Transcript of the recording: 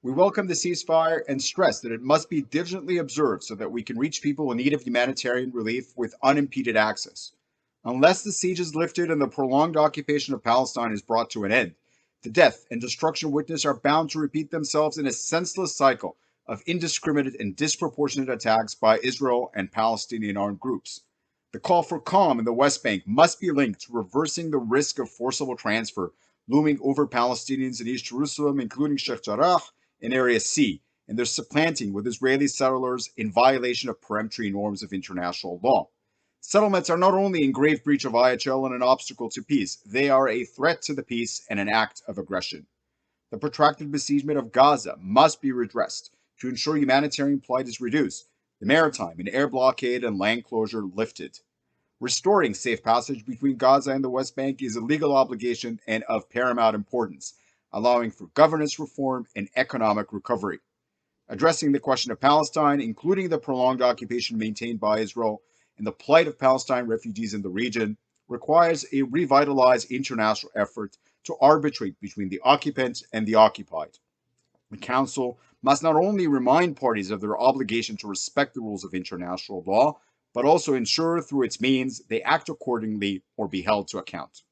We welcome the ceasefire and stress that it must be diligently observed so that we can reach people in need of humanitarian relief with unimpeded access. Unless the siege is lifted and the prolonged occupation of Palestine is brought to an end, the death and destruction witnessed are bound to repeat themselves in a senseless cycle of indiscriminate and disproportionate attacks by Israel and Palestinian armed groups. The call for calm in the West Bank must be linked to reversing the risk of forcible transfer looming over Palestinians in East Jerusalem, including Sheikh Jarrah and Area C, and their supplanting with Israeli settlers in violation of peremptory norms of international law. Settlements are not only in grave breach of IHL and an obstacle to peace, they are a threat to the peace and an act of aggression. The protracted besiegement of Gaza must be redressed to ensure humanitarian plight is reduced, the maritime and air blockade and land closure lifted. Restoring safe passage between Gaza and the West Bank is a legal obligation and of paramount importance, allowing for governance reform and economic recovery. Addressing the question of Palestine, including the prolonged occupation maintained by Israel and the plight of Palestine refugees in the region, requires a revitalized international effort to arbitrate between the occupant and the occupied. The Council must not only remind parties of their obligation to respect the rules of international law, but also ensure through its means they act accordingly or be held to account.